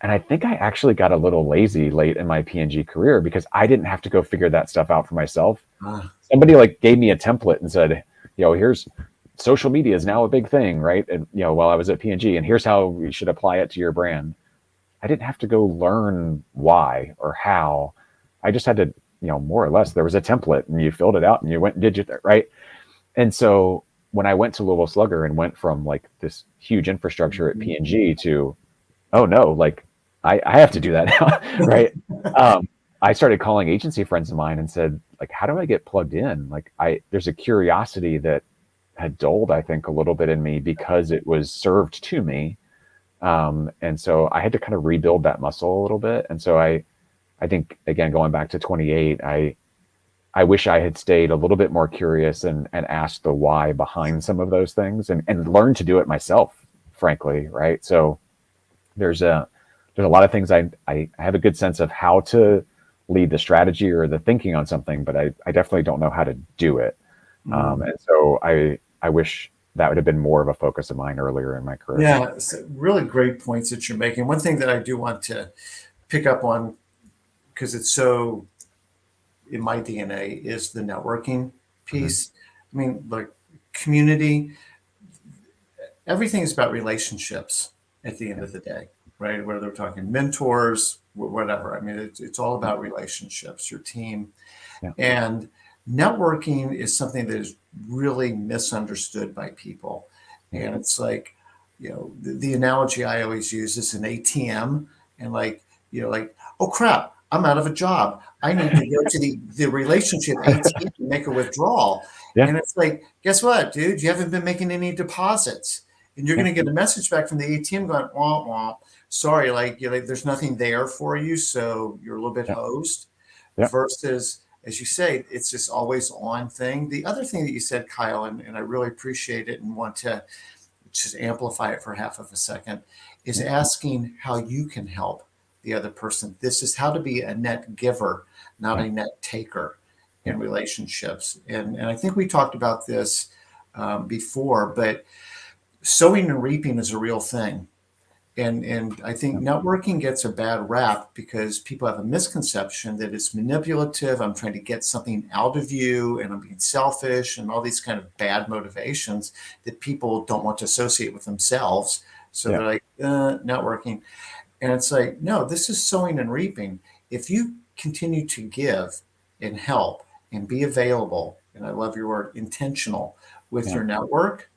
And I think I actually got a little lazy late in my P&G career because I didn't have to go figure that stuff out for myself. Ah, Somebody like gave me a template and said, here's social media is now a big thing, right? And while I was at P&G, and here's how you should apply it to your brand. I didn't have to go learn why or how. I just had to, more or less, there was a template and you filled it out and you went and did it, right? And so when I went to Louisville Slugger and went from like this huge infrastructure at P&G to, oh no, like I have to do that now, right? I started calling agency friends of mine and said, like, how do I get plugged in? Like, there's a curiosity that had dulled, I think, a little bit in me because it was served to me, and so I had to kind of rebuild that muscle a little bit. And so I think again, going back to 28, I wish I had stayed a little bit more curious and asked the why behind some of those things and learned to do it myself, frankly, right? So there's a lot of things I have a good sense of how to lead the strategy or the thinking on something, but I definitely don't know how to do it. And so I wish that would have been more of a focus of mine earlier in my career. yeah, so really great points that you're making. One thing that I do want to pick up on, because it's so in my DNA, is the networking Mhm. piece. I mean, like community, everything is about relationships at the end Yeah. of the day, right? Whether we're talking mentors, whatever. I mean, it's all about relationships, your team. Yeah. And networking is something that is really misunderstood by people. Yeah. And it's like, the analogy I always use is an ATM, and like, like, oh crap, I'm out of a job. I need to go to the relationship ATM to make a withdrawal. Yeah. And it's like, guess what, dude? You haven't been making any deposits. And you're Yeah. going to get a message back from the ATM going, wah, wah. Sorry, there's nothing there for you. So you're a little bit Yeah. hosed Yeah. versus, as you say, it's this always on thing. The other thing that you said, Kyle, and I really appreciate it and want to just amplify it for half of a second, is Yeah. asking how you can help the other person. This is how to be a net giver, not Yeah. a net taker Yeah. in relationships. And I think we talked about this before, but sowing and reaping is a real thing. And I think Yeah. networking gets a bad rap because people have a misconception that it's manipulative. I'm trying to get something out of you and I'm being selfish and all these kind of bad motivations that people don't want to associate with themselves. So Yeah. they're like, networking. And it's like, no, this is sowing and reaping. If you continue to give and help and be available, and I love your word, intentional with Yeah. your network,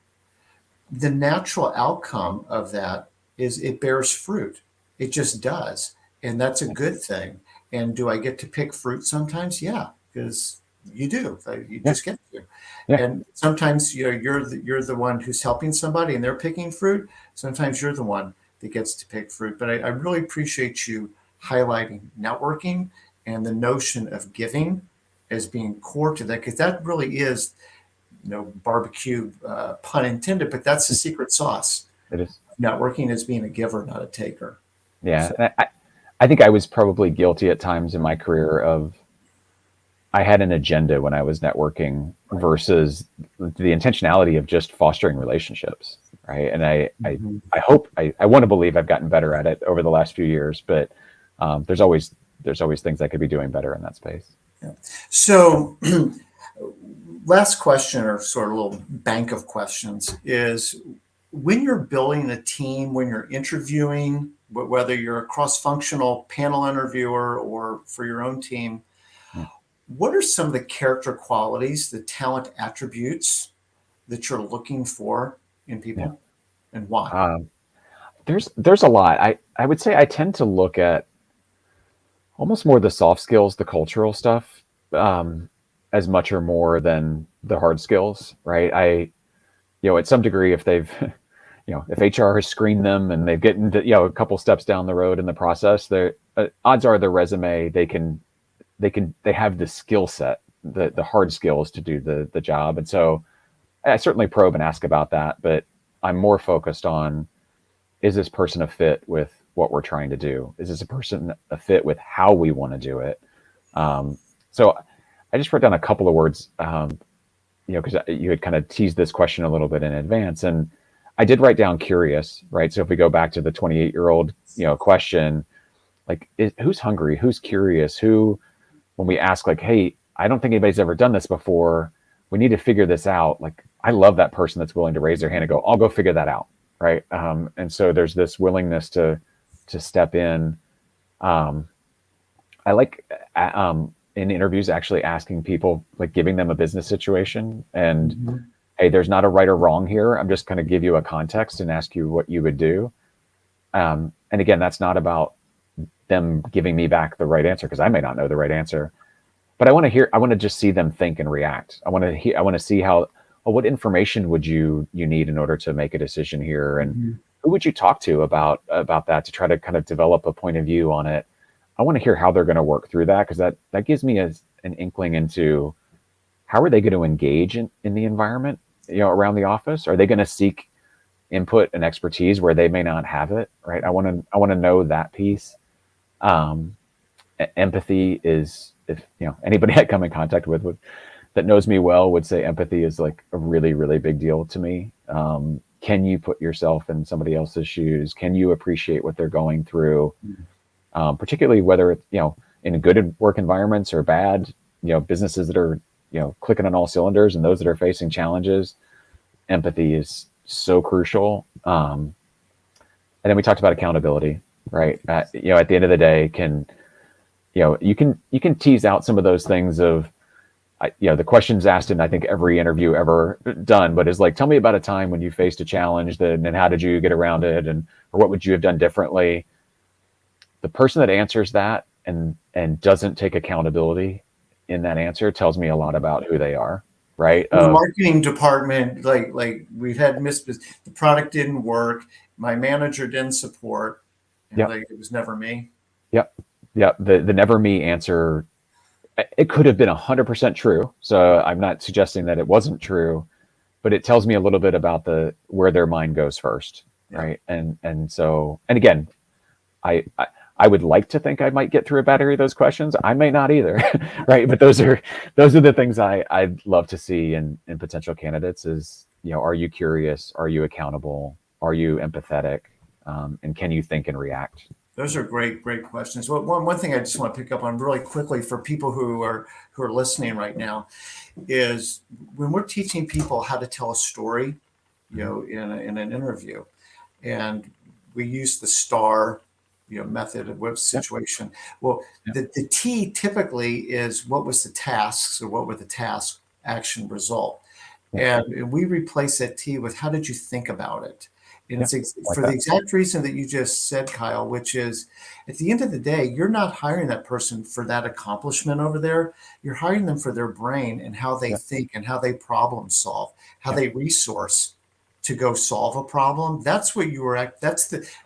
the natural outcome of that is it bears fruit. It just does. And that's a good thing. And do I get to pick fruit sometimes? Yeah, because you do. You Yeah. just get to. Yeah. And sometimes you're the one who's helping somebody and they're picking fruit. Sometimes you're the one that gets to pick fruit. But I really appreciate you highlighting networking and the notion of giving as being core to that, because that really is barbecue, pun intended, but that's the secret sauce. It is. Networking is being a giver, not a taker. Yeah. So, And I think I was probably guilty at times in my career of I had an agenda when I was networking versus the intentionality of just fostering relationships. Right. And mhm. I hope, I want to believe I've gotten better at it over the last few years, but there's always things I could be doing better in that space. Yeah. So last question, or sort of a little bank of questions, is when you're building a team, when you're interviewing, whether you're a cross-functional panel interviewer or for your own team, Yeah. what are some of the character qualities, the talent attributes that you're looking for in Yeah. people, and why? There's a lot. I would say I tend to look at almost more the soft skills, the cultural stuff, as much or more than the hard skills, right? At some degree, if they've, if HR has screened them and they've gotten, a couple steps down the road in the process, the odds are their resume, they have the skill set, the hard skills to do the job. And so I certainly probe and ask about that, but I'm more focused on, is this person a fit with what we're trying to do? Is this a person a fit with how we want to do it? So I just wrote down a couple of words, because you had kind of teased this question a little bit in advance, and I did write down curious, right? So if we go back to the 28-year-old, question, like, who's hungry, who's curious, when we ask like, hey, I don't think anybody's ever done this before, we need to figure this out. Like, I love that person that's willing to raise their hand and go, I'll go figure that out. Right. And so there's this willingness to step in. I like in interviews actually asking people, like giving them a business situation and, Mhm. hey, there's not a right or wrong here. I'm just going to give you a context and ask you what you would do. And again, that's not about them giving me back the right answer, because I may not know the right answer. But I want to just see them think and react. I want to see how, well, what information would you need in order to make a decision here, and Mhm. who would you talk to about that to try to kind of develop a point of view on it. I want to hear how they're going to work through that, because that gives me an inkling into how are they going to engage in the environment, around the office. Are they going to seek input and expertise where they may not have it, right? I want to know that piece. Empathy is, if anybody I come in contact with that knows me well would say empathy is like a really, really big deal to me. Can you put yourself in somebody else's shoes? Can you appreciate what they're going through? Particularly whether it's, in good work environments or bad, businesses that are, clicking on all cylinders, and those that are facing challenges, empathy is so crucial. And then we talked about accountability, right? At the end of the day, you can tease out some of those things of, the questions asked in I think every interview ever done, but is like, tell me about a time when you faced a challenge, and how did you get around it, or what would you have done differently? The person that answers that and doesn't take accountability in that answer tells me a lot about who they are, right? The marketing department, like we've had the product didn't work, my manager didn't support, and Yep. like it was never me. Yep. The never me answer, it could have been 100% true. So I'm not suggesting that it wasn't true, but it tells me a little bit about where their mind goes first, Yeah. right? And so, and again, I would like to think I might get through a battery of those questions. I may not either, right? But those are the things I'd love to see in potential candidates is, are you curious? Are you accountable? Are you empathetic? And can you think and react? Those are great questions. Well, one thing I just want to pick up on really quickly for people who are listening right now is when we're teaching people how to tell a story, in an interview, and we use the STAR, method of what Yep. situation. Well, Yep. the T typically is what was the tasks, or what were the task, action, result, Yep. and we replace that T with how did you think about it. And Yeah, it's like for the that. exact reason that you just said, Kyle, which is at the end of the day, you're not hiring that person for that accomplishment over there. You're hiring them for their brain and how they Yep. think and how they problem solve, how Yep. they resource to go solve a problem. That's what you were at.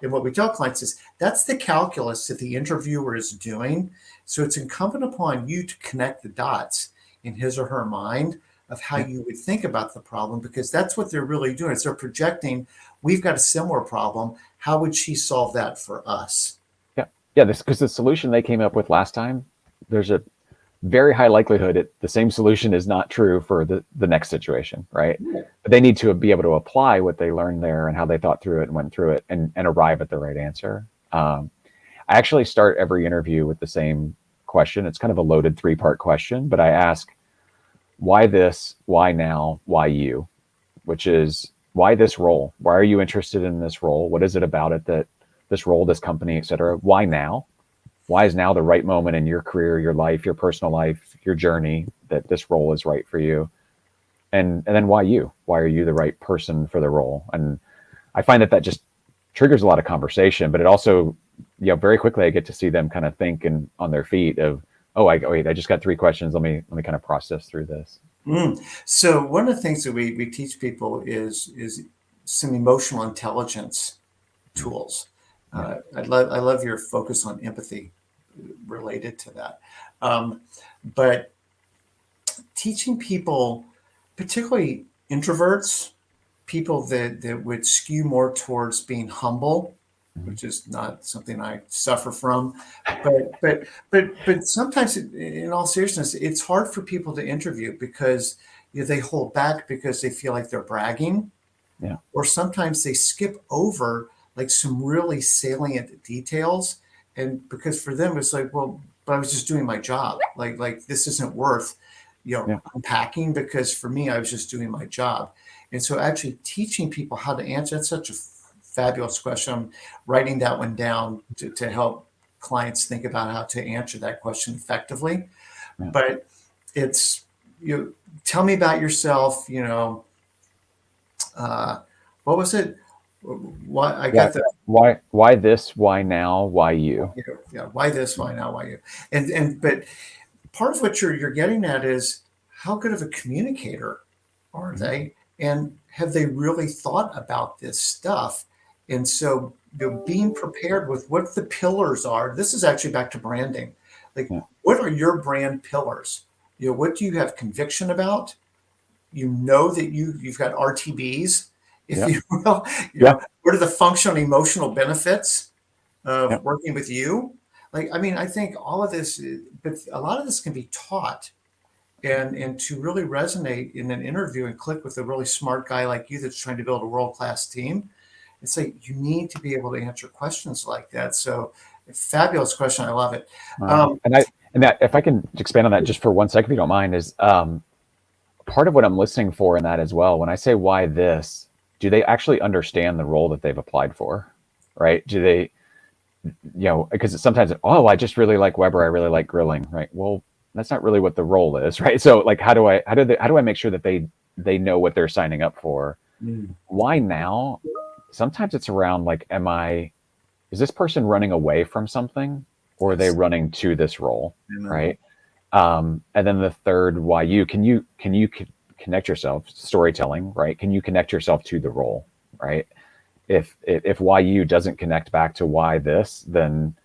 And what we tell clients is that's the calculus that the interviewer is doing. So it's incumbent upon you to connect the dots in his or her mind of how you would think about the problem, because that's what they're really doing. It's they're projecting, we've got a similar problem. How would she solve that for us? Yeah. Yeah. This, because the solution they came up with last time, there's a very high likelihood the same solution is not true for the next situation, right? But they need to be able to apply what they learned there and how they thought through it and went through it and arrive at the right answer. I actually start every interview with the same question. It's kind of a loaded 3-part question, but I ask, why this, why now, why you? Which is, why this role? Why are you interested in this role? What is it about it that this role, this company, et cetera? Why now? Why is now the right moment in your career, your life, your personal life, your journey, that this role is right for you? And then why you? Why are you the right person for the role? And I find that just triggers a lot of conversation, but it also, very quickly I get to see them kind of think and on their feet of, wait, I just got 3 questions. Let me kind of process through this. So one of the things that we teach people is some emotional intelligence tools. I love your focus on empathy related to that. But teaching people, particularly introverts, people that would skew more towards being humble, which is not something I suffer from, but sometimes, in all seriousness, it's hard for people to interview because they hold back because they feel like they're bragging, or sometimes they skip over like some really salient details, and because for them it's like, well, but I was just doing my job. Like this isn't worth unpacking, because for me I was just doing my job. And so actually teaching people how to answer, that's such a fabulous question. I'm writing that one down to help clients think about how to answer that question effectively. But it's, tell me about yourself, what was it? Why I got the why this, why now, why you? Yeah, why this, why now, why you? But part of what you're getting at is, how good of a communicator are they, and have they really thought about this stuff? And so, being prepared with what the pillars are. This is actually back to branding. Like, what are your brand pillars? What do you have conviction about? That you've got RTBs, if you will. What are the functional and emotional benefits of working with you? I think all of this, but a lot of this can be taught, and to really resonate in an interview and click with a really smart guy like you that's trying to build a world-class team. It's like, you need to be able to answer questions like that. So, fabulous question. I love it. And that, if I can expand on that just for 1 second, if you don't mind, is part of what I'm listening for in that as well. When I say why this, do they actually understand the role that they've applied for, right? Do they, because sometimes, I just really like Weber, I really like grilling, right? Well, that's not really what the role is, right? So like, how do I make sure that they know what they're signing up for? Why now? Sometimes it's around like, is this person running away from something, or are they running to this role, right? And then the third, why you? Can you connect yourself, storytelling, right? Can you connect yourself to the role, right? If why you doesn't connect back to why this, then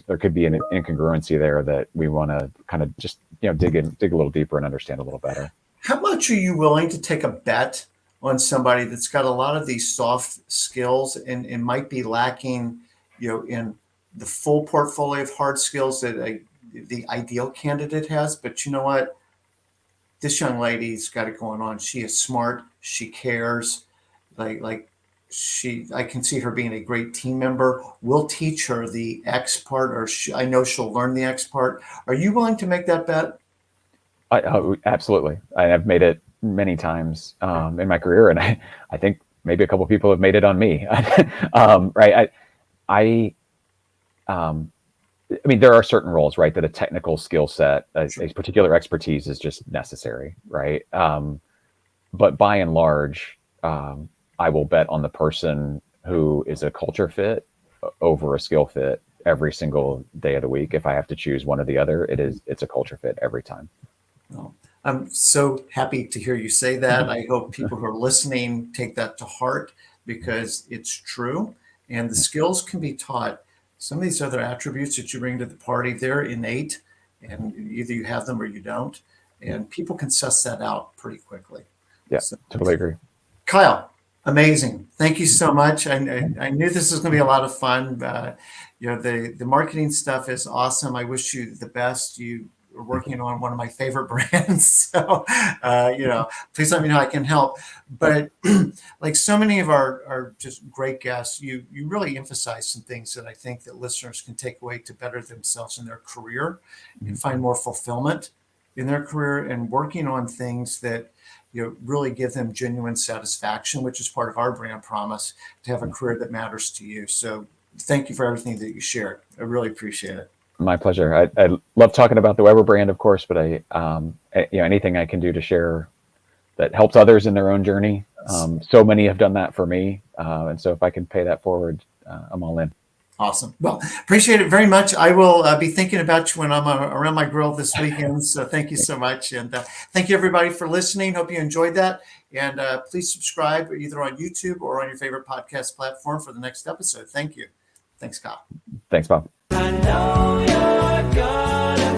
there could be an incongruency there that we want to kind of just dig a little deeper and understand a little better. How much are you willing to take a bet on somebody that's got a lot of these soft skills and might be lacking, in the full portfolio of hard skills that the ideal candidate has? But you know what? This young lady's got it going on. She is smart. She cares. I can see her being a great team member. We'll teach her the X part, or I know she'll learn the X part. Are you willing to make that bet? Absolutely. I've made it many times in my career, and I think maybe a couple of people have made it on me. Right. I mean, there are certain roles, right, that a technical skill set, a particular expertise is just necessary, right? But by and large, I will bet on the person who is a culture fit over a skill fit every single day of the week. If I have to choose one or the other, it's a culture fit every time. Well, I'm so happy to hear you say that. I hope people who are listening take that to heart, because it's true. And the skills can be taught. Some of these other attributes that you bring to the party, they're innate, and either you have them or you don't. and people can suss that out pretty quickly. Yeah, So, totally agree. Kyle, amazing. Thank you so much. I knew this was going to be a lot of fun. The marketing stuff is awesome. I wish you the best. You are working on one of my favorite brands. So, please let me know how I can help. But like so many of our just great guests, you really emphasize some things that I think that listeners can take away to better themselves in their career and find more fulfillment in their career, and working on things that really give them genuine satisfaction, which is part of our brand promise, to have a career that matters to you. So thank you for everything that you shared. I really appreciate it. My pleasure. I love talking about the Weber brand, of course, but anything I can do to share that helps others in their own journey. So many have done that for me. And so if I can pay that forward, I'm all in. Awesome. Well, appreciate it very much. I will be thinking about you when I'm around my grill this weekend. So thank you so much. And thank you, everybody, for listening. Hope you enjoyed that. And please subscribe either on YouTube or on your favorite podcast platform for the next episode. Thank you. Thanks, Kyle. Thanks, Bob. I know you're gonna